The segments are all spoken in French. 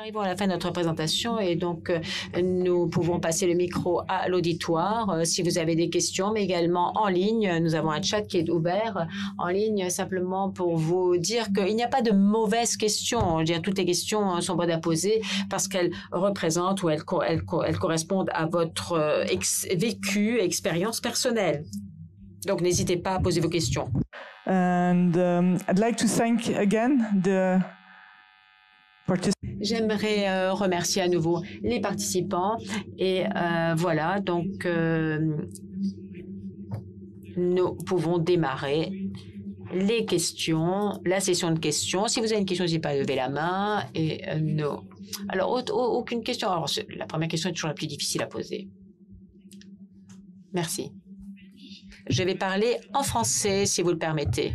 arrivons à la fin de notre présentation et donc nous pouvons passer le micro à l'auditoire. Si vous avez des questions, mais également en ligne, nous avons un chat qui est ouvert en ligne simplement pour vous dire qu'il n'y a pas de mauvaises questions. Je veux dire, toutes les questions sont bonnes à poser parce qu'elles représentent ou elles correspondent à votre vécu, expérience personnelle. Donc, n'hésitez pas à poser vos questions. And I'd like to thank again the J'aimerais remercier à nouveau les participants et voilà, donc nous pouvons démarrer les questions, la session de questions. Si vous avez une question, n'hésitez pas à lever la main et non. Alors, aucune question. Alors, la première question est toujours la plus difficile à poser. Merci. Je vais parler en français, si vous le permettez.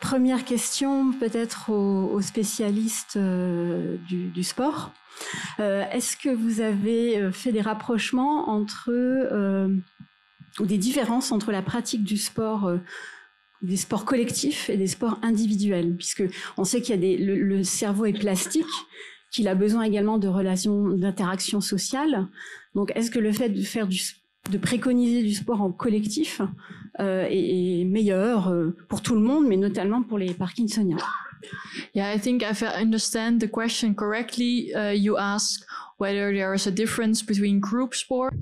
Première question, peut-être aux spécialistes du sport. Est-ce que vous avez fait des rapprochements entre ou des différences entre la pratique du sport, des sports collectifs et des sports individuels, puisque on sait qu'il y a le cerveau est plastique, qu'il a besoin également de relations, d'interactions sociales. Donc, est-ce que le fait de préconiser du sport en collectif est meilleur pour tout le monde, mais notamment pour les Parkinsoniens? Yeah, I think if I understand the question correctly, you ask whether there is a difference between group sports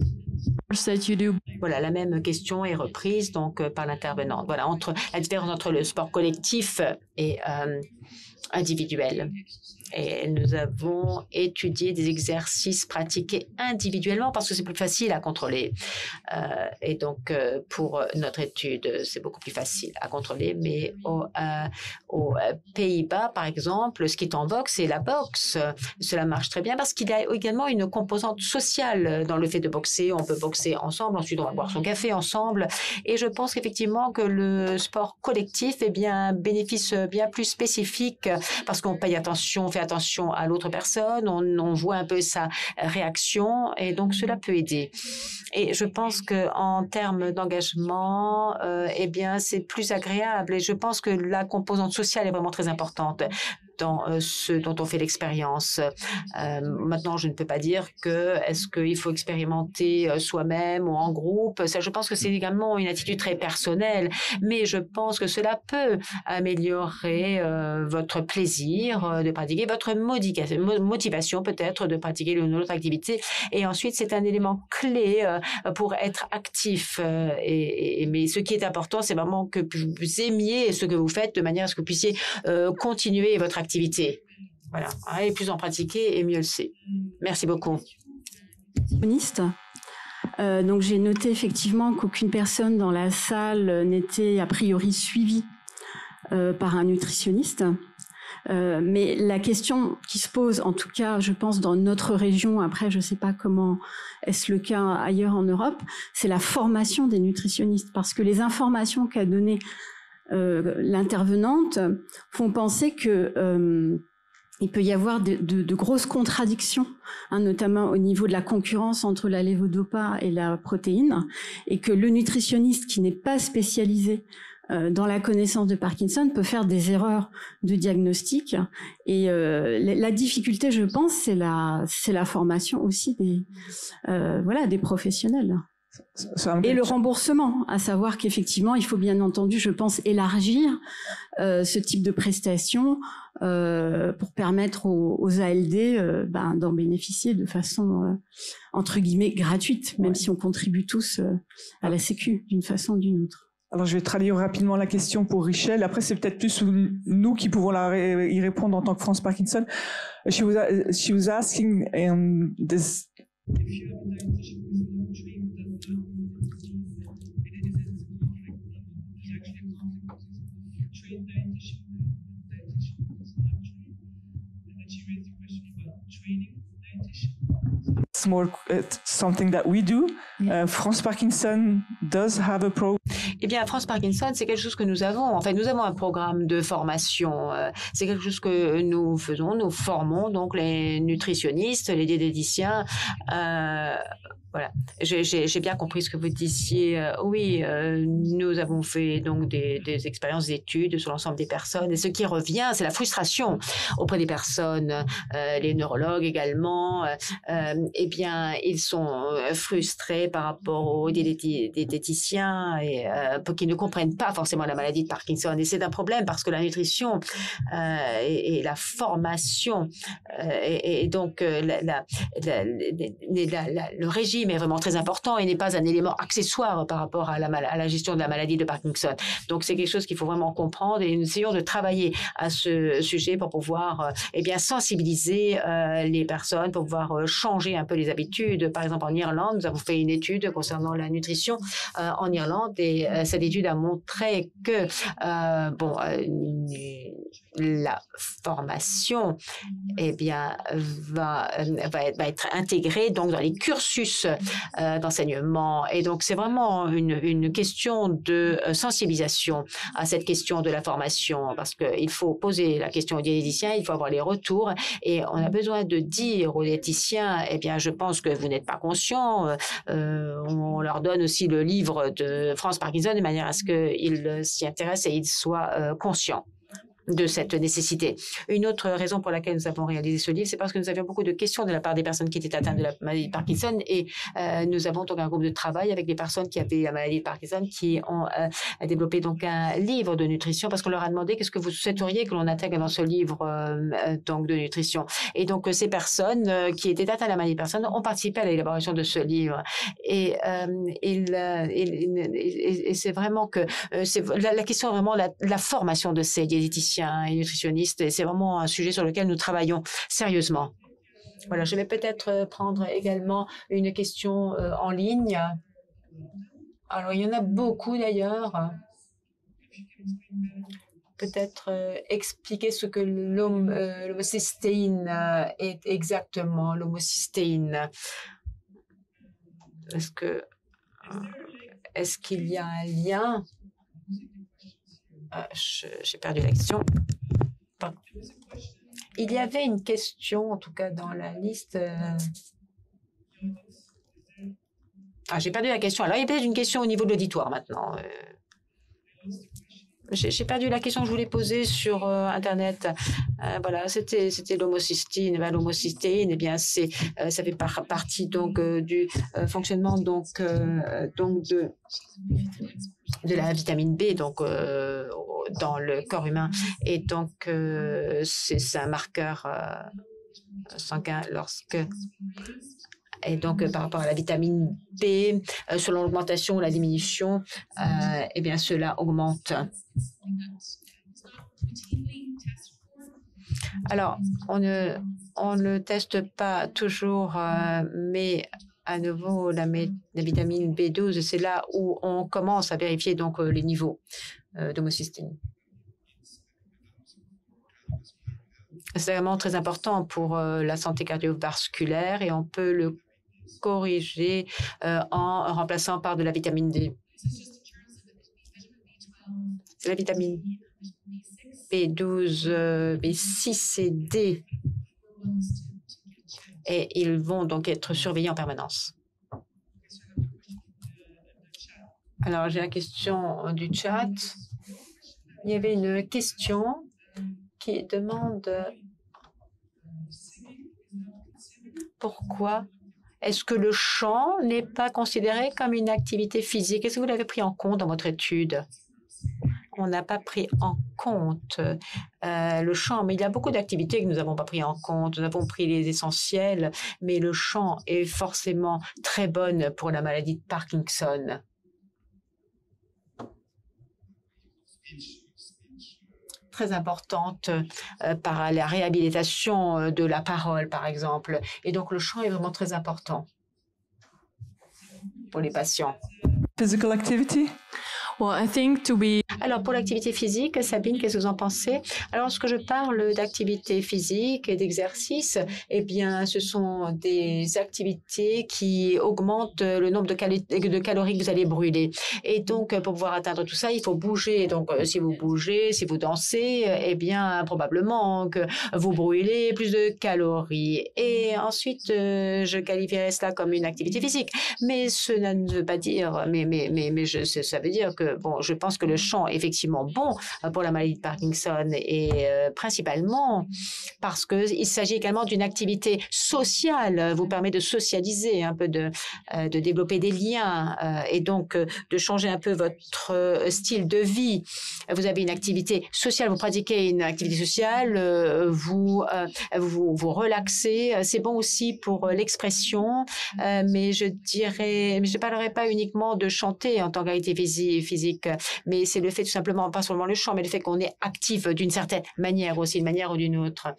that you do. Voilà, la même question est reprise donc par l'intervenante. Voilà, entre la différence entre le sport collectif et individuel. Et nous avons étudié des exercices pratiqués individuellement parce que c'est plus facile à contrôler. Et donc, pour notre étude, c'est beaucoup plus facile à contrôler. Mais aux Pays-Bas, par exemple, ce qui est en boxe, c'est la boxe. Cela marche très bien parce qu'il y a également une composante sociale dans le fait de boxer. On peut boxer ensemble, ensuite on va boire son café ensemble. Et je pense qu'effectivement que le sport collectif est bien un bénéfice bien plus spécifique parce qu'on paye attention, on fait attention à l'autre personne, on voit un peu sa réaction et donc cela peut aider. Et je pense que en termes d'engagement, eh bien c'est plus agréable et je pense que la composante sociale est vraiment très importante dans ce dont on fait l'expérience. Maintenant, je ne peux pas dire est-ce qu'il faut expérimenter soi-même ou en groupe. Ça, je pense que c'est également une attitude très personnelle, mais je pense que cela peut améliorer votre plaisir de pratiquer, votre motivation peut-être de pratiquer une autre activité. Et ensuite, c'est un élément clé pour être actif. Mais ce qui est important, c'est vraiment que vous aimiez ce que vous faites de manière à ce que vous puissiez continuer votre activité. Voilà. Et plus en pratiquer, et mieux c'est. Merci beaucoup. Donc, j'ai noté effectivement qu'aucune personne dans la salle n'était a priori suivie par un nutritionniste. Mais la question qui se pose, en tout cas, je pense, dans notre région, après, je ne sais pas comment est-ce le cas ailleurs en Europe, c'est la formation des nutritionnistes. Parce que les informations qu'a données l'intervenante font penser que il peut y avoir de grosses contradictions, notamment au niveau de la concurrence entre la lévodopa et la protéine, et que le nutritionniste qui n'est pas spécialisé dans la connaissance de Parkinson peut faire des erreurs de diagnostic. Et la difficulté, je pense, c'est la formation aussi des professionnels. Et le remboursement, à savoir qu'effectivement, il faut bien entendu, je pense, élargir ce type de prestations pour permettre aux ALD d'en bénéficier de façon, entre guillemets, gratuite, même si on contribue tous à la Sécu d'une façon ou d'une autre. Alors, je vais traduire rapidement la question pour Richelle. Après, c'est peut-être plus nous qui pouvons y répondre en tant que France Parkinson. She was asking this. It's more something that we do. France Parkinson does have a program. Eh bien, France Parkinson, c'est quelque chose que nous avons. En fait, nous avons un programme de formation. C'est quelque chose que nous faisons. Nous formons donc les nutritionnistes, les diététiciens Voilà, j'ai bien compris ce que vous disiez. Oui, nous avons fait donc des expériences d'études sur l'ensemble des personnes et ce qui revient, c'est la frustration auprès des personnes, les neurologues également. Eh bien, ils sont frustrés par rapport aux diététiciens et qui ne comprennent pas forcément la maladie de Parkinson. Et c'est un problème parce que la nutrition et la formation et donc le régime est vraiment très important et n'est pas un élément accessoire par rapport à la gestion de la maladie de Parkinson. Donc, c'est quelque chose qu'il faut vraiment comprendre et nous essayons de travailler à ce sujet pour pouvoir eh bien, sensibiliser les personnes, pour pouvoir changer un peu les habitudes. Par exemple, en Irlande, nous avons fait une étude concernant la nutrition en Irlande et cette étude a montré que la formation eh bien, va être intégrée donc, dans les cursus d'enseignement. Et donc, c'est vraiment une question de sensibilisation à cette question de la formation parce qu'il faut poser la question aux diététiciens, il faut avoir les retours et on a besoin de dire aux diététiciens, eh bien, je pense que vous n'êtes pas conscient. On leur donne aussi le livre de France Parkinson de manière à ce qu'ils s'y intéressent et ils soient conscients de cette nécessité. Une autre raison pour laquelle nous avons réalisé ce livre, c'est parce que nous avions beaucoup de questions de la part des personnes qui étaient atteintes de la maladie de Parkinson et nous avons donc un groupe de travail avec des personnes qui avaient la maladie de Parkinson qui ont développé donc un livre de nutrition parce qu'on leur a demandé qu'est-ce que vous souhaiteriez que l'on intègre dans ce livre donc de nutrition. Et donc ces personnes qui étaient atteintes de la maladie de Parkinson ont participé à l'élaboration de ce livre et c'est vraiment que c'est la question est vraiment la formation de ces diététiciens et nutritionnistes, et c'est vraiment un sujet sur lequel nous travaillons sérieusement. Voilà, je vais peut-être prendre également une question en ligne. Alors, il y en a beaucoup d'ailleurs. Peut-être expliquer ce que l'homocystéine est exactement, l'homocystéine. Est-ce qu'il y a un lien? J'ai perdu la question. Pardon. Il y avait une question, en tout cas dans la liste. J'ai perdu la question. Alors, il y a peut-être une question au niveau de l'auditoire maintenant. J'ai perdu la question que je voulais poser sur Internet. Voilà, c'était l'homocystéine. L'homocystéine, eh bien, ça fait partie donc du fonctionnement donc de la vitamine B donc dans le corps humain et donc c'est un marqueur sanguin et donc par rapport à la vitamine B selon l'augmentation ou la diminution eh bien cela augmente. Alors on ne teste pas toujours mais à nouveau, la vitamine B12, c'est là où on commence à vérifier donc les niveaux d'homocystéine. C'est vraiment très important pour la santé cardiovasculaire et on peut le corriger en remplaçant par de la vitamine D. C'est la vitamine B12, B6 et D. Et ils vont donc être surveillés en permanence. Alors, j'ai la question du chat. Il y avait une question qui demande pourquoi est-ce que le chant n'est pas considéré comme une activité physique? Est-ce que vous l'avez pris en compte dans votre étude? On n'a pas pris en compte le chant, mais il y a beaucoup d'activités que nous n'avons pas pris en compte. Nous avons pris les essentiels, mais le chant est forcément très bonne pour la maladie de Parkinson. Très importante par la réhabilitation de la parole, par exemple. Et donc, le chant est vraiment très important pour les patients. Physical activity? Well, I think to be Alors, pour l'activité physique, Sabine, qu'est-ce que vous en pensez? Alors, lorsque je parle d'activité physique et d'exercice, eh bien, ce sont des activités qui augmentent le nombre de calories que vous allez brûler. Et donc, pour pouvoir atteindre tout ça, il faut bouger. Donc, si vous bougez, si vous dansez, eh bien, probablement que vous brûlez plus de calories. Et ensuite, je qualifierais cela comme une activité physique. Mais cela ne veut pas dire, ça veut dire que, bon, je pense que le chant est effectivement bon pour la maladie de Parkinson et principalement parce qu'il s'agit également d'une activité sociale, vous permet de socialiser un peu, de développer des liens et donc de changer un peu votre style de vie. Vous avez une activité sociale, vous pratiquez une activité sociale, vous relaxez. C'est bon aussi pour l'expression, mais je ne parlerai pas uniquement de chanter en tant qu'activité physique, mais c'est le fait tout simplement, pas seulement le chant, mais le fait qu'on est actif d'une certaine manière aussi, d'une manière ou d'une autre.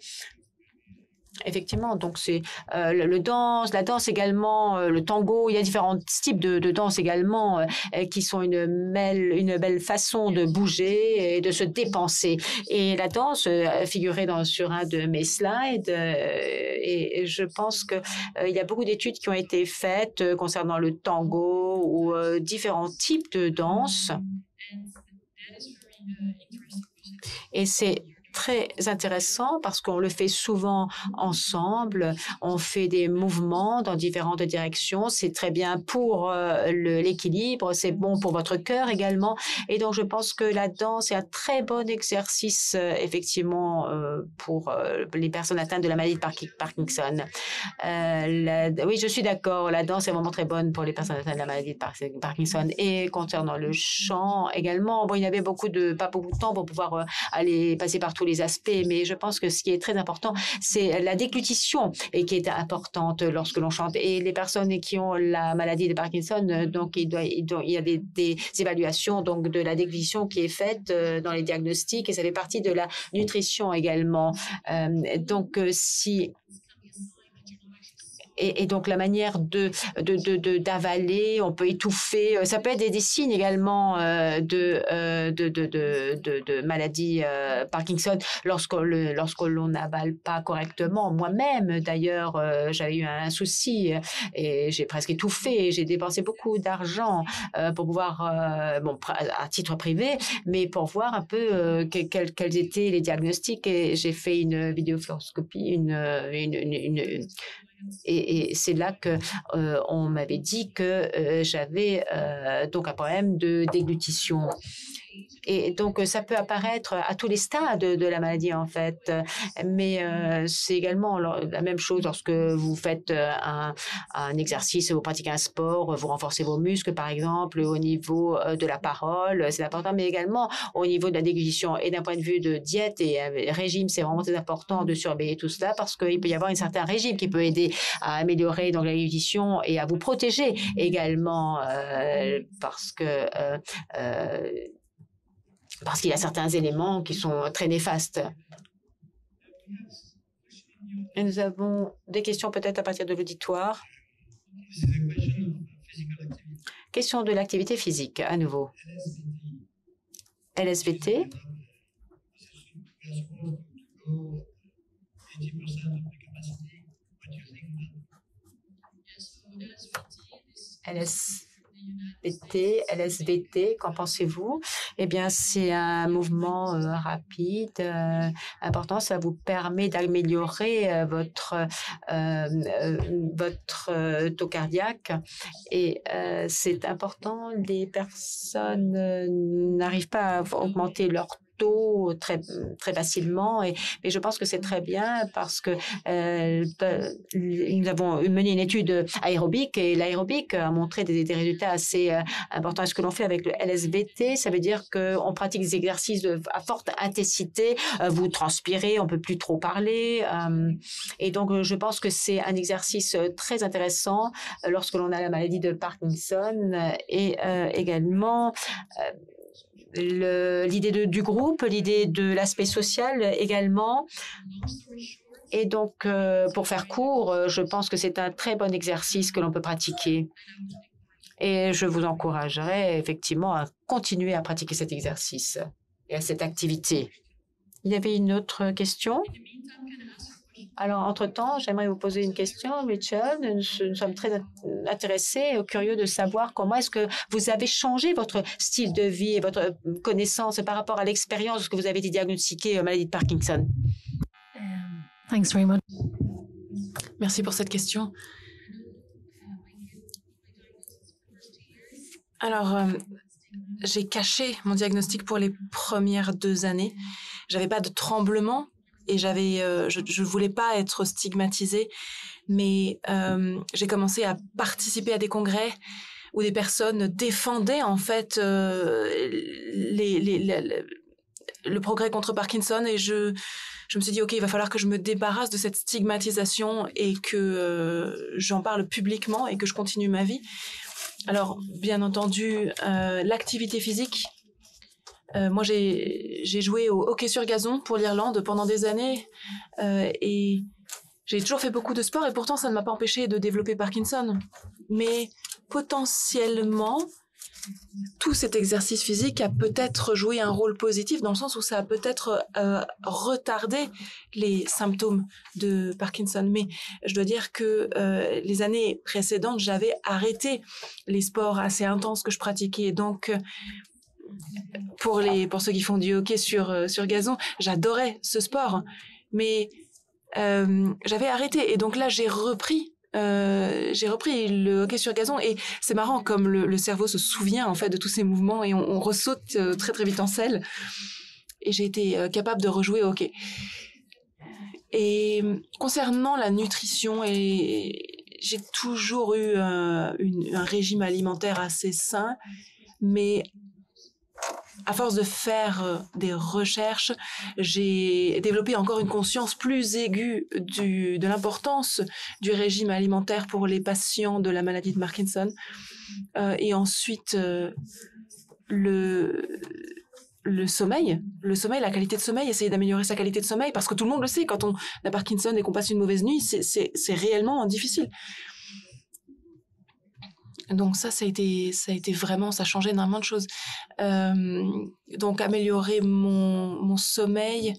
Effectivement, donc c'est la danse également, le tango. Il y a différents types de danse également qui sont une belle façon de bouger et de se dépenser. Et la danse figurait sur un de mes slides et je pense que il y a beaucoup d'études qui ont été faites concernant le tango ou différents types de danse. Et c'est très intéressant parce qu'on le fait souvent ensemble. On fait des mouvements dans différentes directions. C'est très bien pour l'équilibre. C'est bon pour votre cœur également. Et donc, je pense que la danse est un très bon exercice, effectivement, pour les personnes atteintes de la maladie de Parkinson. Oui, je suis d'accord. La danse est vraiment très bonne pour les personnes atteintes de la maladie de Parkinson. Et concernant le chant également, bon, il y avait pas beaucoup de temps pour pouvoir aller passer par tous les aspects, mais je pense que ce qui est très important, c'est la déglutition et qui est importante lorsque l'on chante. Et les personnes qui ont la maladie de Parkinson, donc il y a des évaluations donc de la déglutition qui est faite dans les diagnostics et ça fait partie de la nutrition également. Donc et donc la manière d'avaler, on peut étouffer, ça peut être des signes également de maladie Parkinson lorsque l'on n'avale pas correctement. Moi-même d'ailleurs, j'avais eu un souci et j'ai presque étouffé. J'ai dépensé beaucoup d'argent pour pouvoir, à titre privé, mais pour voir un peu quels étaient les diagnostics. Et j'ai fait une vidéofluoroscopie, et c'est là que on m'avait dit que j'avais donc un problème de déglutition. Et donc, ça peut apparaître à tous les stades de la maladie, en fait. Mais c'est également la même chose lorsque vous faites un exercice, vous pratiquez un sport, vous renforcez vos muscles, par exemple, au niveau de la parole, c'est important, mais également au niveau de la déglutition. Et d'un point de vue de diète et régime, c'est vraiment très important de surveiller tout cela parce qu'il peut y avoir un certain régime qui peut aider à améliorer donc, la déglutition et à vous protéger également parce qu'il y a certains éléments qui sont très néfastes. Et nous avons des questions peut-être à partir de l'auditoire. Question de l'activité physique, à nouveau. LSVT. LSVT, qu'en pensez-vous? Eh bien, c'est un mouvement rapide, important. Ça vous permet d'améliorer votre taux cardiaque. Et c'est important. Les personnes n'arrivent pas à augmenter leur taux très facilement et je pense que c'est très bien parce que nous avons mené une étude aérobique et l'aérobique a montré des résultats assez importants. Ce que l'on fait avec le LSVT, ça veut dire qu'on pratique des exercices à forte intensité, vous transpirez, on peut plus trop parler et donc je pense que c'est un exercice très intéressant lorsque l'on a la maladie de Parkinson et également l'idée du groupe, l'idée de l'aspect social également. Et donc, pour faire court, je pense que c'est un très bon exercice que l'on peut pratiquer. Et je vous encouragerais effectivement à continuer à pratiquer cet exercice et à cette activité. Il y avait une autre question? Alors, entre-temps, j'aimerais vous poser une question, Richard. Nous sommes très intéressés et curieux de savoir comment est-ce que vous avez changé votre style de vie et votre connaissance par rapport à l'expérience lorsque vous avez été diagnostiqué maladie de Parkinson. Thanks very much. Merci pour cette question. Alors, j'ai caché mon diagnostic pour les premières 2 années. J'avais pas de tremblement et je voulais pas être stigmatisée, mais j'ai commencé à participer à des congrès où des personnes défendaient en fait le progrès contre Parkinson, et je me suis dit ok, il va falloir que je me débarrasse de cette stigmatisation et que j'en parle publiquement et que je continue ma vie. Alors, bien entendu, l'activité physique. Moi, j'ai joué au hockey sur gazon pour l'Irlande pendant des années et j'ai toujours fait beaucoup de sport, et pourtant, ça ne m'a pas empêché de développer Parkinson. Mais potentiellement, tout cet exercice physique a peut-être joué un rôle positif dans le sens où ça a peut-être retardé les symptômes de Parkinson. Mais je dois dire que les années précédentes, j'avais arrêté les sports assez intenses que je pratiquais. Donc, pour ceux qui font du hockey sur gazon, j'adorais ce sport. Mais j'avais arrêté. Et donc là, j'ai repris le hockey sur gazon, et c'est marrant comme le cerveau se souvient en fait de tous ces mouvements, et on ressaute très très vite en selle, et j'ai été capable de rejouer au hockey. Et concernant la nutrition, j'ai toujours eu un régime alimentaire assez sain, mais à force de faire des recherches, j'ai développé encore une conscience plus aiguë de l'importance du régime alimentaire pour les patients de la maladie de Parkinson. Et ensuite, le sommeil, la qualité de sommeil, essayer d'améliorer sa qualité de sommeil, parce que tout le monde le sait, quand on a Parkinson et qu'on passe une mauvaise nuit, c'est réellement difficile. Donc ça a été vraiment, ça a changé énormément de choses. Donc améliorer mon sommeil.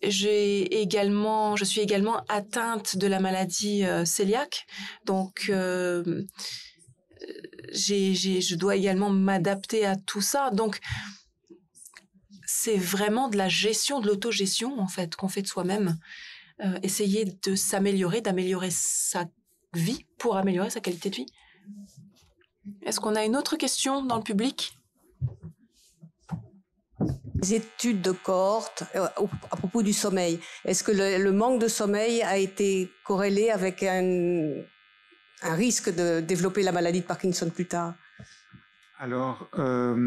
Je suis également atteinte de la maladie cœliaque. Donc je dois également m'adapter à tout ça. Donc c'est vraiment de la gestion, de l'autogestion en fait, qu'on fait de soi-même. Essayer de s'améliorer, d'améliorer sa vie pour améliorer sa qualité de vie. Est-ce qu'on a une autre question dans le public? Les études de cohorte à propos du sommeil. Est-ce que le manque de sommeil a été corrélé avec un risque de développer la maladie de Parkinson plus tard? Alors,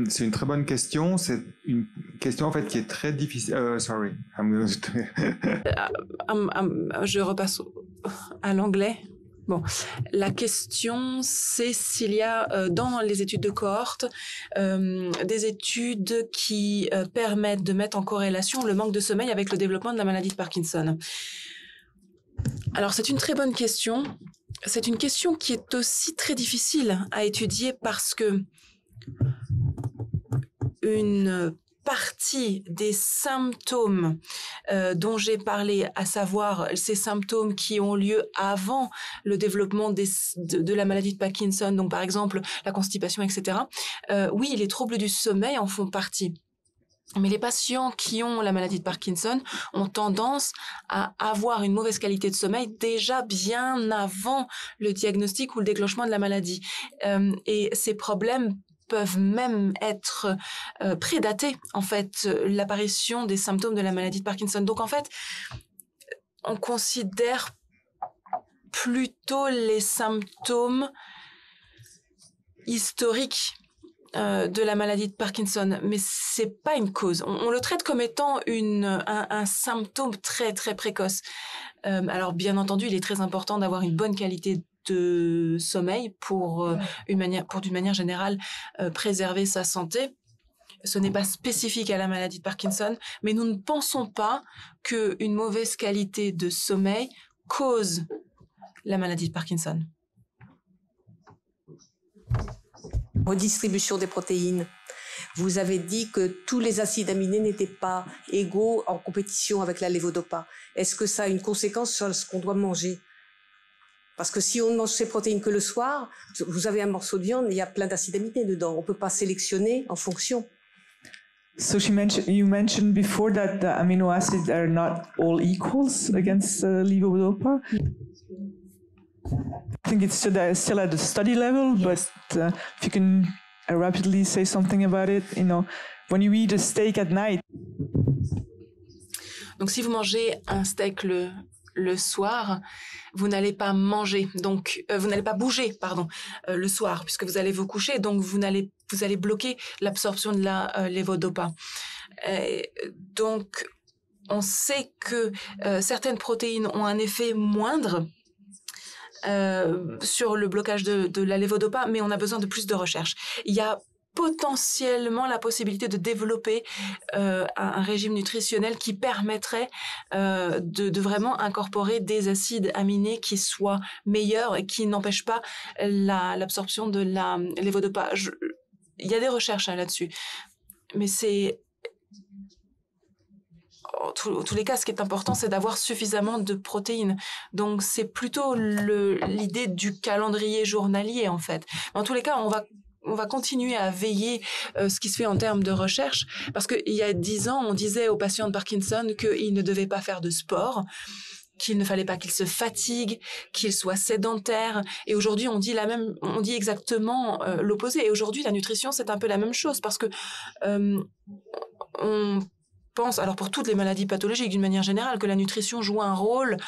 c'est une très bonne question. C'est une question en fait qui est très difficile. Sorry, je repasse à l'anglais. Bon, la question, c'est s'il y a dans les études de cohorte des études qui permettent de mettre en corrélation le manque de sommeil avec le développement de la maladie de Parkinson. Alors, c'est une très bonne question. C'est une question qui est aussi très difficile à étudier parce que une partie des symptômes dont j'ai parlé, à savoir ces symptômes qui ont lieu avant le développement de la maladie de Parkinson, donc par exemple la constipation, etc. Oui, les troubles du sommeil en font partie. Mais les patients qui ont la maladie de Parkinson ont tendance à avoir une mauvaise qualité de sommeil déjà bien avant le diagnostic ou le déclenchement de la maladie. Et ces problèmes peuvent même être prédater en fait l'apparition des symptômes de la maladie de Parkinson. Donc en fait, on considère plutôt les symptômes historiques de la maladie de Parkinson, mais c'est pas une cause. On le traite comme étant un symptôme très très précoce. Alors bien entendu, il est très important d'avoir une bonne qualité de sommeil pour d'une manière générale préserver sa santé. Ce n'est pas spécifique à la maladie de Parkinson, mais nous ne pensons pas qu'une mauvaise qualité de sommeil cause la maladie de Parkinson. redistribution des protéines. Vous avez dit que tous les acides aminés n'étaient pas égaux en compétition avec la lévodopa. Est-ce que ça a une conséquence sur ce qu'on doit manger? Parce que si on mange ces protéines que le soir, vous avez un morceau de viande, il y a plein d'acides aminés dedans. On ne peut pas sélectionner en fonction. So you mentioned before that the amino acids are not all equals against levodopa. I think it's still at the study level, but if you can rapidly say something about it, when you eat a steak at night. Donc, si vous mangez un steak le soir, vous n'allez pas manger, donc vous n'allez pas bouger, le soir, puisque vous allez vous coucher, donc vous allez bloquer l'absorption de la lévodopa. Donc, on sait que certaines protéines ont un effet moindre sur le blocage de la lévodopa, mais on a besoin de plus de recherche. Il y a potentiellement la possibilité de développer un régime nutritionnel qui permettrait de vraiment incorporer des acides aminés qui soient meilleurs et qui n'empêchent pas l'absorption de la lévodopa. Il y a des recherches là-dessus, mais c'est... En tous les cas, ce qui est important, c'est d'avoir suffisamment de protéines. Donc, c'est plutôt l'idée du calendrier journalier, en fait. En tous les cas, on va continuer à veiller ce qui se fait en termes de recherche, parce qu'il y a 10 ans, on disait aux patients de Parkinson qu'ils ne devaient pas faire de sport, qu'il ne fallait pas qu'ils se fatiguent, qu'ils soient sédentaires. Et aujourd'hui, on dit exactement l'opposé. Et aujourd'hui, la nutrition, c'est un peu la même chose, parce que on pense, alors pour toutes les maladies pathologiques d'une manière générale, que la nutrition joue un rôle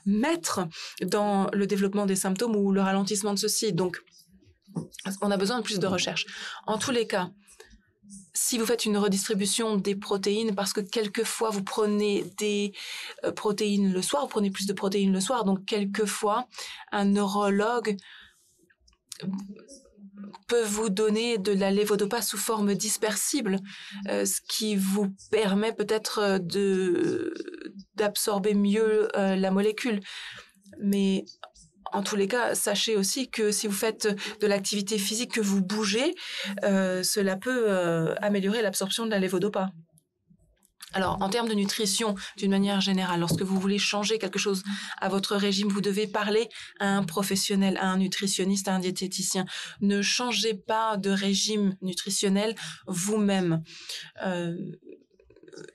maître dans le développement des symptômes ou le ralentissement de ceux-ci. Donc, on a besoin de plus de recherche. En tous les cas, si vous faites une redistribution des protéines, parce que quelquefois vous prenez des protéines le soir, vous prenez plus de protéines le soir, donc quelquefois un neurologue peut vous donner de la lévodopa sous forme dispersible, ce qui vous permet peut-être d'absorber mieux la molécule. Mais en tous les cas, sachez aussi que si vous faites de l'activité physique, que vous bougez, cela peut améliorer l'absorption de la lévodopa. Alors, en termes de nutrition, d'une manière générale, lorsque vous voulez changer quelque chose à votre régime, vous devez parler à un professionnel, à un nutritionniste, à un diététicien. Ne changez pas de régime nutritionnel vous-même.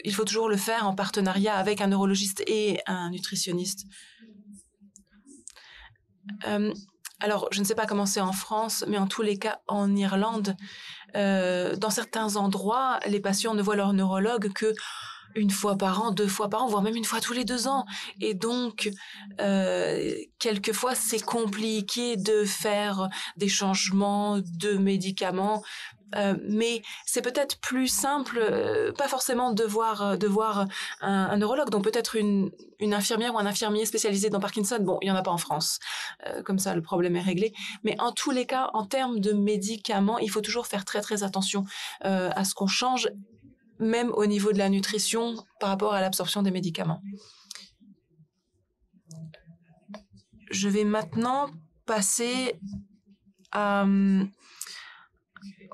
Il faut toujours le faire en partenariat avec un neurologiste et un nutritionniste. Alors, je ne sais pas comment c'est en France, mais en tous les cas, en Irlande, dans certains endroits, les patients ne voient leur neurologue que une fois par an, 2 fois par an, voire même une fois tous les 2 ans. Et donc, quelquefois, c'est compliqué de faire des changements de médicaments. Mais c'est peut-être plus simple, pas forcément de voir un neurologue, donc peut-être une infirmière ou un infirmier spécialisé dans Parkinson. Bon, il n'y en a pas en France, comme ça le problème est réglé. Mais en tous les cas, en termes de médicaments, il faut toujours faire très très attention à ce qu'on change, même au niveau de la nutrition par rapport à l'absorption des médicaments. Je vais maintenant passer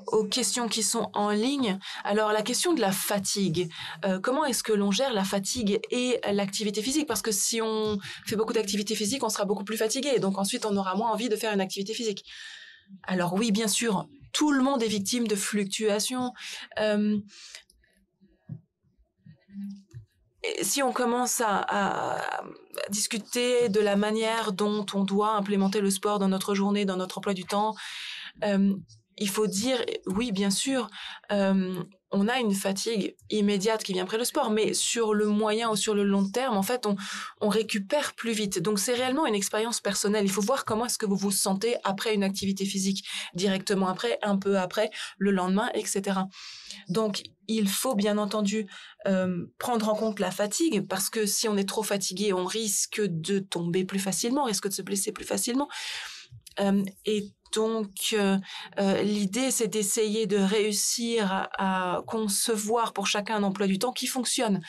aux questions qui sont en ligne. Alors, la question de la fatigue. Comment est-ce que l'on gère la fatigue et l'activité physique? Parce que si on fait beaucoup d'activité physique, on sera beaucoup plus fatigué. Donc ensuite, on aura moins envie de faire une activité physique. Alors oui, bien sûr, tout le monde est victime de fluctuations. Si on commence à discuter de la manière dont on doit implémenter le sport dans notre journée, dans notre emploi du temps, il faut dire, oui, bien sûr, on a une fatigue immédiate qui vient après le sport, mais sur le moyen ou sur le long terme, en fait, on récupère plus vite. Donc, c'est réellement une expérience personnelle. Il faut voir comment est-ce que vous vous sentez après une activité physique, directement après, un peu après, le lendemain, etc. Donc, il faut bien entendu prendre en compte la fatigue, parce que si on est trop fatigué, on risque de tomber plus facilement, on risque de se blesser plus facilement. Et donc, l'idée, c'est d'essayer de réussir à concevoir pour chacun un emploi du temps qui fonctionne.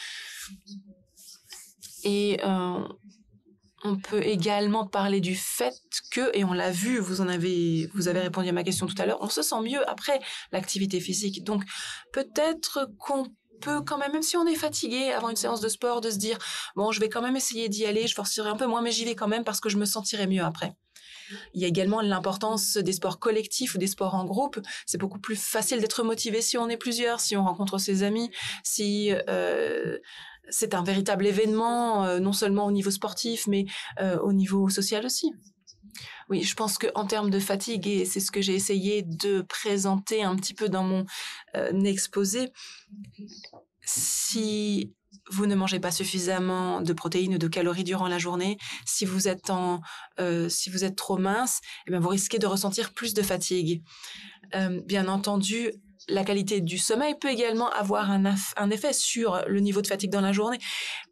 Et On peut également parler du fait que, et on l'a vu, vous avez répondu à ma question tout à l'heure, on se sent mieux après l'activité physique. Donc, peut-être qu'on peut quand même si on est fatigué avant une séance de sport, de se dire, bon, je vais quand même essayer d'y aller, je forcerai un peu moins, mais j'y vais quand même parce que je me sentirai mieux après. Il y a également l'importance des sports collectifs ou des sports en groupe. C'est beaucoup plus facile d'être motivé si on est plusieurs, si on rencontre ses amis, si c'est un véritable événement, non seulement au niveau sportif, mais au niveau social aussi. Oui, je pense qu'en termes de fatigue, et c'est ce que j'ai essayé de présenter un petit peu dans mon exposé, si vous ne mangez pas suffisamment de protéines ou de calories durant la journée, si vous êtes trop mince, eh bien vous risquez de ressentir plus de fatigue. Bien entendu, la qualité du sommeil peut également avoir un effet sur le niveau de fatigue dans la journée,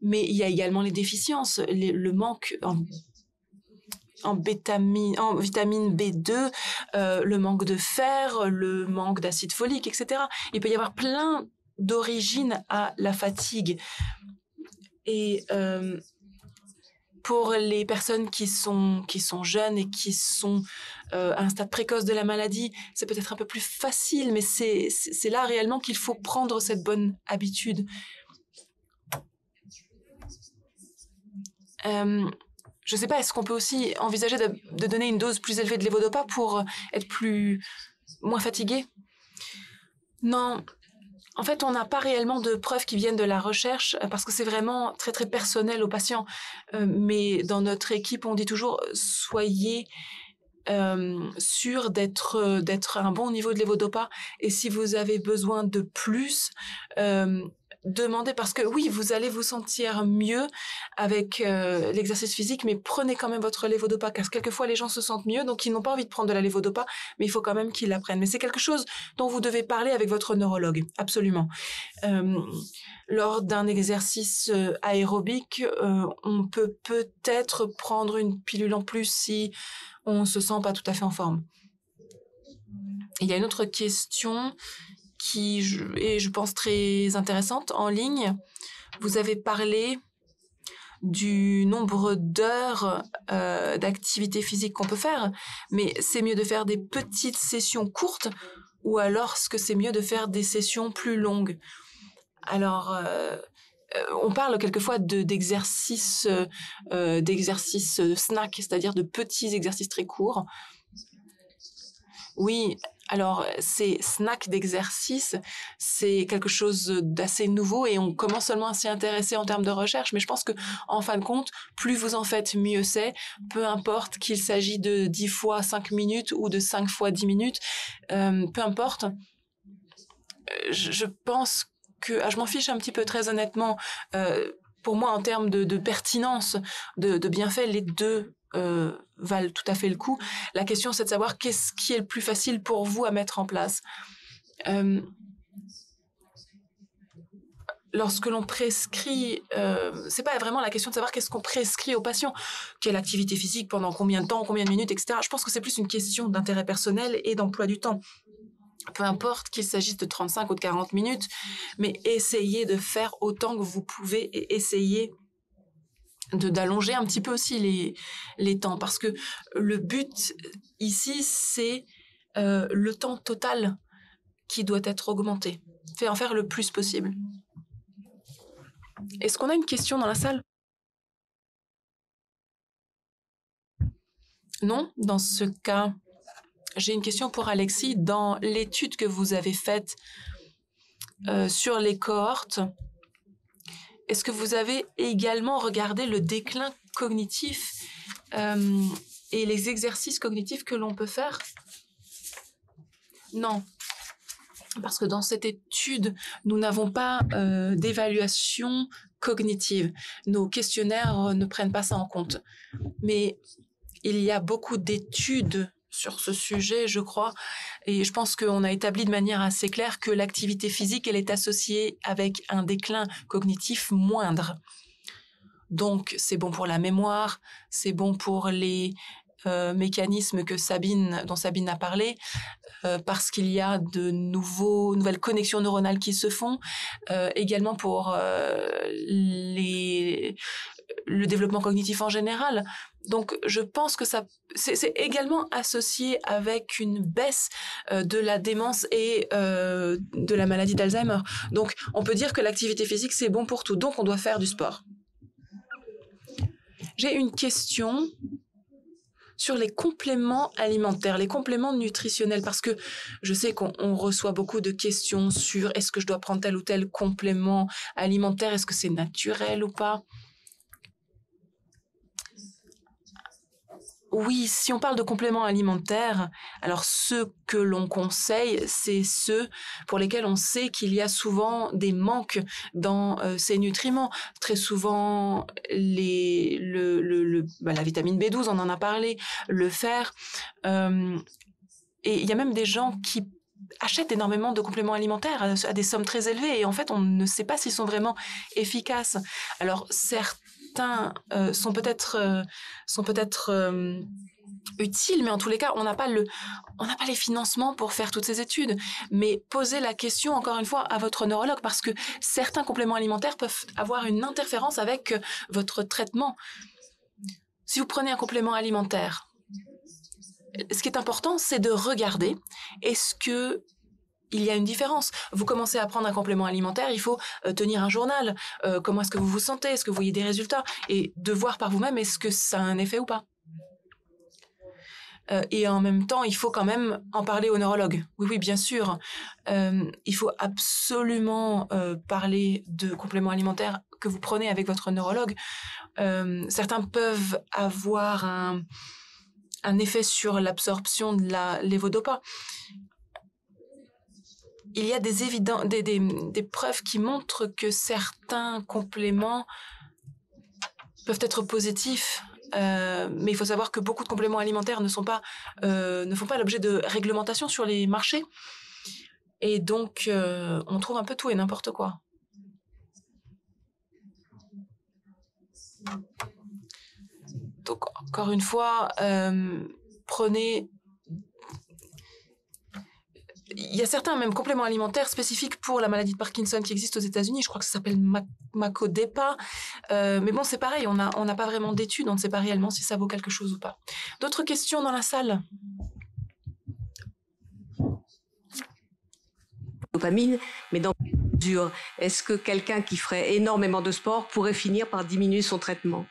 mais il y a également les déficiences, le manque en vitamine B2, le manque de fer, le manque d'acide folique, etc. Il peut y avoir plein d'origines à la fatigue. Et pour les personnes qui sont jeunes et qui sont à un stade précoce de la maladie, c'est peut-être un peu plus facile, mais c'est là réellement qu'il faut prendre cette bonne habitude. Je ne sais pas, est-ce qu'on peut aussi envisager de donner une dose plus élevée de lévodopa pour être moins fatigué? Non. En fait, on n'a pas réellement de preuves qui viennent de la recherche parce que c'est vraiment très, très personnel aux patients. Mais dans notre équipe, on dit toujours soyez sûr d'être à un bon niveau de lévodopa. Et si vous avez besoin de plus, demandez, parce que oui, vous allez vous sentir mieux avec l'exercice physique, mais prenez quand même votre lévodopa, car quelquefois les gens se sentent mieux, donc ils n'ont pas envie de prendre de la lévodopa, mais il faut quand même qu'ils la prennent. Mais c'est quelque chose dont vous devez parler avec votre neurologue, absolument. Lors d'un exercice aérobique, on peut peut-être prendre une pilule en plus si on se sent pas tout à fait en forme. Il y a une autre question qui est, je pense, très intéressante en ligne. Vous avez parlé du nombre d'heures d'activité physique qu'on peut faire, mais c'est mieux de faire des petites sessions courtes ou alors est-ce que c'est mieux de faire des sessions plus longues? Alors, on parle quelquefois d'exercices snack, c'est-à-dire de petits exercices très courts. Oui, alors ces snacks d'exercice, c'est quelque chose d'assez nouveau et on commence seulement à s'y intéresser en termes de recherche, mais je pense que en fin de compte, plus vous en faites, mieux c'est, peu importe qu'il s'agit de 10 fois 5 minutes ou de 5 fois 10 minutes, peu importe. Je pense que, je m'en fiche un petit peu très honnêtement, pour moi en termes de pertinence, de bienfaits, les deux valent tout à fait le coup. La question, c'est de savoir qu'est-ce qui est le plus facile pour vous à mettre en place. Lorsque l'on prescrit, c'est pas vraiment la question de savoir qu'est-ce qu'on prescrit aux patients, quelle activité physique, pendant combien de temps, combien de minutes, etc. Je pense que c'est plus une question d'intérêt personnel et d'emploi du temps. Peu importe qu'il s'agisse de 35 ou de 40 minutes, mais essayez de faire autant que vous pouvez et essayez d'allonger un petit peu aussi les temps, parce que le but ici, c'est le temps total qui doit être augmenté. En faire le plus possible. Est-ce qu'on a une question dans la salle? Non? Dans ce cas, j'ai une question pour Alexis. Dans l'étude que vous avez faite sur les cohortes, est-ce que vous avez également regardé le déclin cognitif et les exercices cognitifs que l'on peut faire? Non. Parce que dans cette étude, nous n'avons pas d'évaluation cognitive. Nos questionnaires ne prennent pas ça en compte. Mais il y a beaucoup d'études sur ce sujet, je crois, et je pense qu'on a établi de manière assez claire que l'activité physique, elle est associée avec un déclin cognitif moindre. Donc, c'est bon pour la mémoire, c'est bon pour les mécanismes dont Sabine a parlé, parce qu'il y a de nouvelles connexions neuronales qui se font, également pour le développement cognitif en général. Donc, je pense que c'est également associé avec une baisse de la démence et de la maladie d'Alzheimer. Donc, on peut dire que l'activité physique, c'est bon pour tout. Donc, on doit faire du sport. J'ai une question sur les compléments alimentaires, les compléments nutritionnels, parce que je sais qu'on reçoit beaucoup de questions sur est-ce que je dois prendre tel ou tel complément alimentaire, est-ce que c'est naturel ou pas? Oui, si on parle de compléments alimentaires, alors ceux que l'on conseille, c'est ceux pour lesquels on sait qu'il y a souvent des manques dans ces nutriments. Très souvent, la vitamine B12, on en a parlé, le fer. Et il y a même des gens qui achètent énormément de compléments alimentaires à des sommes très élevées et en fait, on ne sait pas s'ils sont vraiment efficaces. Alors, certains sont peut-être utiles, mais en tous les cas, on n'a pas les financements pour faire toutes ces études. Mais posez la question, encore une fois, à votre neurologue, parce que certains compléments alimentaires peuvent avoir une interférence avec votre traitement. Si vous prenez un complément alimentaire, ce qui est important, c'est de regarder, est-ce que il y a une différence. Vous commencez à prendre un complément alimentaire, il faut tenir un journal. Comment est-ce que vous vous sentez? Est-ce que vous voyez des résultats? Et de voir par vous-même, est-ce que ça a un effet ou pas? Et en même temps, il faut quand même en parler au neurologue. Oui, bien sûr. Il faut absolument parler de compléments alimentaires que vous prenez avec votre neurologue. Certains peuvent avoir un effet sur l'absorption de la lévodopa. Il y a des preuves qui montrent que certains compléments peuvent être positifs, mais il faut savoir que beaucoup de compléments alimentaires ne font pas l'objet de réglementation sur les marchés. Et donc, on trouve un peu tout et n'importe quoi. Donc, encore une fois, prenez... Il y a certains même compléments alimentaires spécifiques pour la maladie de Parkinson qui existent aux États-Unis. Je crois que ça s'appelle Macodepa. Mais bon, c'est pareil, on n'a pas vraiment d'études, on ne sait pas réellement si ça vaut quelque chose ou pas. D'autres questions dans la salle? Dopamine, mais dans mesure, est-ce que quelqu'un qui ferait énormément de sport pourrait finir par diminuer son traitement?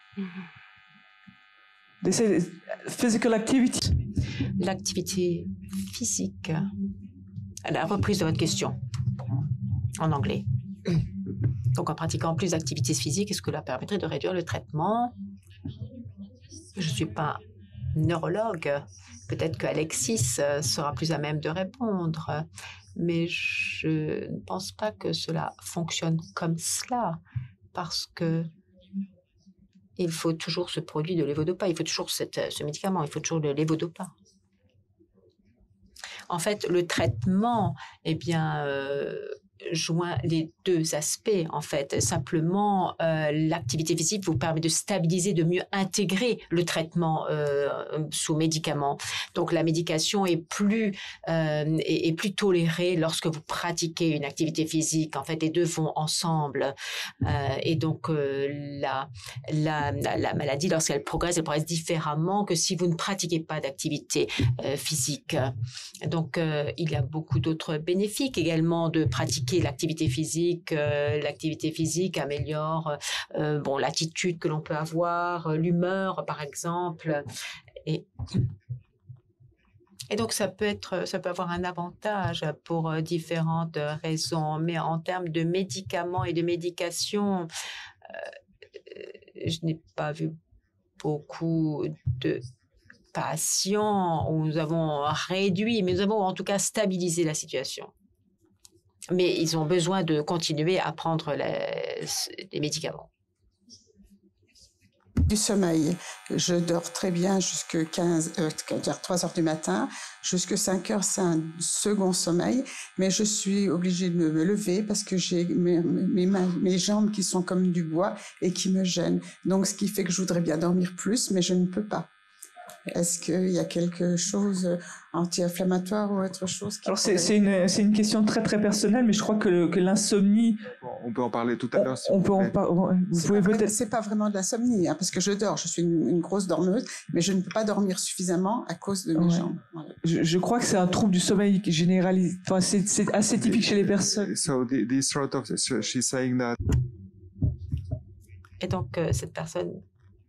Physical activity. L'activité physique. La reprise de votre question en anglais. Donc, en pratiquant plus d'activités physiques, est-ce que cela permettrait de réduire le traitement? Je ne suis pas neurologue. Peut-être qu'Alexis sera plus à même de répondre. Mais je ne pense pas que cela fonctionne comme cela. Parce que il faut toujours ce produit de lévodopa. Il faut toujours ce médicament. Il faut toujours le lévodopa. En fait, le traitement, joint les deux aspects, en fait. Simplement, l'activité physique vous permet de stabiliser, de mieux intégrer le traitement sous médicament. Donc, la médication est plus tolérée lorsque vous pratiquez une activité physique. En fait, les deux vont ensemble. Et donc, la maladie, lorsqu'elle progresse différemment que si vous ne pratiquez pas d'activité physique. Donc, il y a beaucoup d'autres bénéfices également de pratiquer l'activité physique. L'activité physique améliore l'attitude que l'on peut avoir, l'humeur par exemple. Et donc ça peut avoir un avantage pour différentes raisons. Mais en termes de médicaments et de médication, je n'ai pas vu beaucoup de patients où nous avons réduit, mais nous avons en tout cas stabilisé la situation. Mais ils ont besoin de continuer à prendre les médicaments. Du sommeil. Je dors très bien jusqu'à 3 heures du matin. Jusqu'à 5 heures, c'est un second sommeil. Mais je suis obligée de me lever parce que j'ai mes jambes qui sont comme du bois et qui me gênent. Donc, ce qui fait que je voudrais bien dormir plus, mais je ne peux pas. Est-ce qu'il y a quelque chose anti-inflammatoire ou autre chose Alors c'est une question très très personnelle, mais je crois que l'insomnie. On peut en parler tout à l'heure. Si on peut en parler. Vous pouvez peut-être. C'est pas vraiment de l'insomnie, hein, parce que je dors. Je suis une grosse dormeuse, mais je ne peux pas dormir suffisamment à cause de mes jambes. Voilà. Je crois que c'est un trouble du sommeil généralisé. Enfin, c'est assez typique chez les personnes. So this sort of, she's saying that. Et donc cette personne,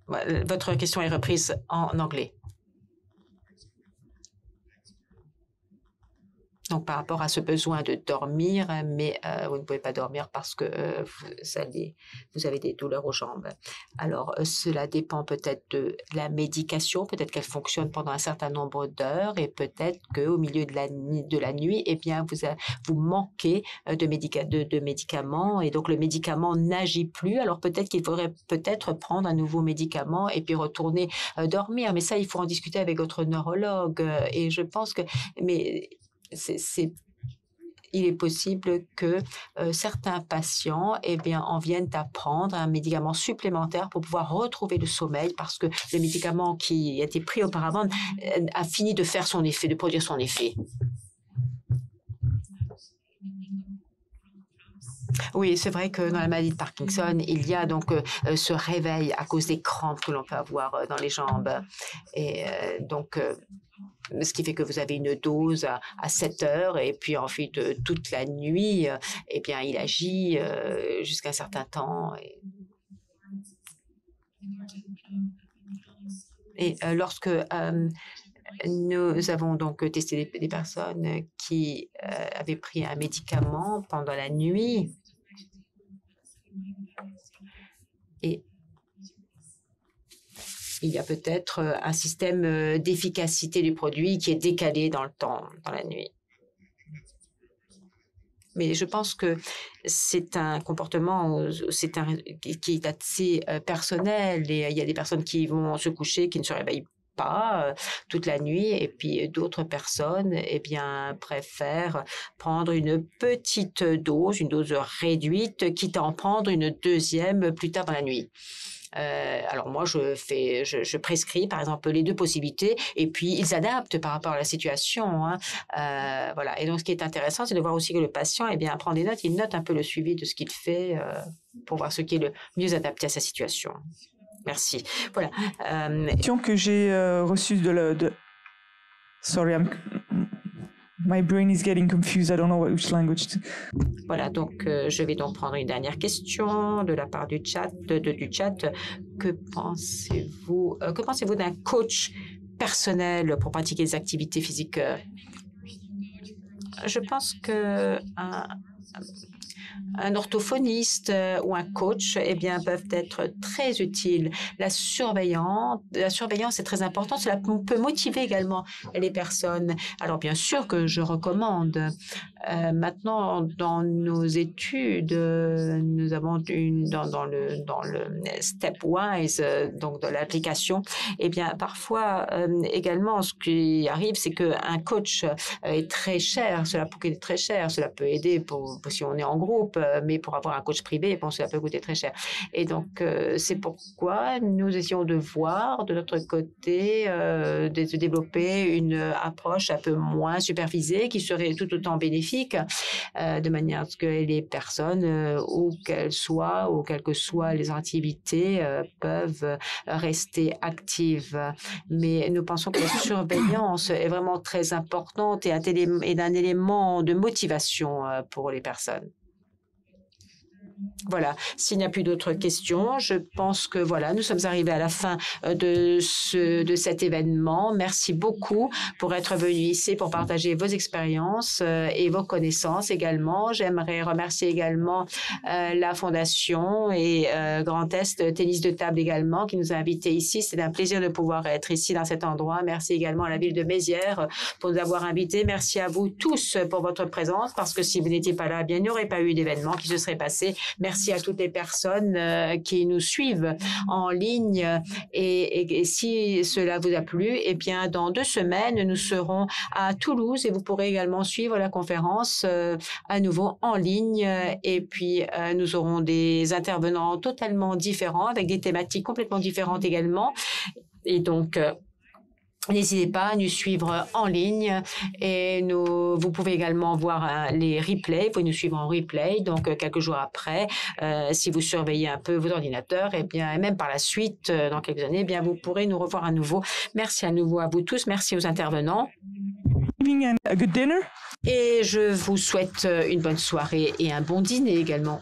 votre question est reprise en anglais. Donc, par rapport à ce besoin de dormir, mais vous ne pouvez pas dormir parce que vous avez des douleurs aux jambes. Alors, cela dépend peut-être de la médication, peut-être qu'elle fonctionne pendant un certain nombre d'heures et peut-être qu'au milieu de la nuit, eh bien, vous manquez de médicaments et donc le médicament n'agit plus. Alors, peut-être qu'il faudrait peut-être prendre un nouveau médicament et puis retourner dormir. Mais ça, il faut en discuter avec votre neurologue. Et je pense que... il est possible que certains patients en viennent à prendre un médicament supplémentaire pour pouvoir retrouver le sommeil parce que le médicament qui a été pris auparavant a fini de faire son effet, de produire son effet. Oui, c'est vrai que dans la maladie de Parkinson, il y a donc ce réveil à cause des crampes que l'on peut avoir dans les jambes. Et donc... ce qui fait que vous avez une dose à 7 heures et puis ensuite toute la nuit, eh bien, il agit jusqu'à un certain temps. Et lorsque nous avons donc testé des personnes qui avaient pris un médicament pendant la nuit et il y a peut-être un système d'efficacité du produit qui est décalé dans le temps, dans la nuit. Mais je pense que c'est un comportement qui est assez personnel et il y a des personnes qui vont se coucher, qui ne se réveillent pas toute la nuit et puis d'autres personnes préfèrent prendre une petite dose, une dose réduite, quitte à en prendre une deuxième plus tard dans la nuit. Alors moi, je prescris par exemple les deux possibilités et puis ils s'adaptent par rapport à la situation. Voilà. Et donc, ce qui est intéressant, c'est de voir aussi que le patient prend des notes. Il note un peu le suivi de ce qu'il fait pour voir ce qui est le mieux adapté à sa situation. Merci. Voilà. Question que j'ai reçue Sorry, my brain is getting confused. I don't know which language. Voilà, donc je vais donc prendre une dernière question de la part du chat. Que pensez-vous d'un coach personnel pour pratiquer des activités physiques? Je pense que un orthophoniste ou un coach, peuvent être très utiles. La surveillance est très importante. Cela peut motiver également les personnes. Alors, bien sûr que je recommande. Maintenant, dans nos études, nous avons dans le stepwise, donc de l'application, parfois également, ce qui arrive, c'est qu'un coach est très cher. Cela peut coûter très cher. Cela peut aider si on est en groupe, mais pour avoir un coach privé, cela peut coûter très cher. Et donc, c'est pourquoi nous essayons de voir de notre côté, de développer une approche un peu moins supervisée qui serait tout autant bénéfique, de manière à ce que les personnes, où qu'elles soient, ou quelles que soient les activités, peuvent rester actives. Mais nous pensons que la surveillance est vraiment très importante et un élément de motivation pour les personnes. Voilà, s'il n'y a plus d'autres questions, je pense que voilà, nous sommes arrivés à la fin de cet événement. Merci beaucoup pour être venu ici, pour partager vos expériences et vos connaissances également. J'aimerais remercier également la Fondation et Grand Est Tennis de Table également qui nous a invités ici. C'est un plaisir de pouvoir être ici dans cet endroit. Merci également à la ville de Mézières pour nous avoir invités. Merci à vous tous pour votre présence parce que si vous n'étiez pas là, il n'y aurait pas eu d'événement qui se serait passé. Merci à toutes les personnes qui nous suivent en ligne et si cela vous a plu, dans 2 semaines, nous serons à Toulouse et vous pourrez également suivre la conférence à nouveau en ligne et puis nous aurons des intervenants totalement différents avec des thématiques complètement différentes également et donc N'hésitez pas à nous suivre en ligne et vous pouvez également voir les replays. Vous pouvez nous suivre en replay, donc quelques jours après. Si vous surveillez un peu vos ordinateurs, et bien même par la suite, dans quelques années, eh bien vous pourrez nous revoir à nouveau. Merci à nouveau à vous tous. Merci aux intervenants. And a good dinner. Et je vous souhaite une bonne soirée et un bon dîner également.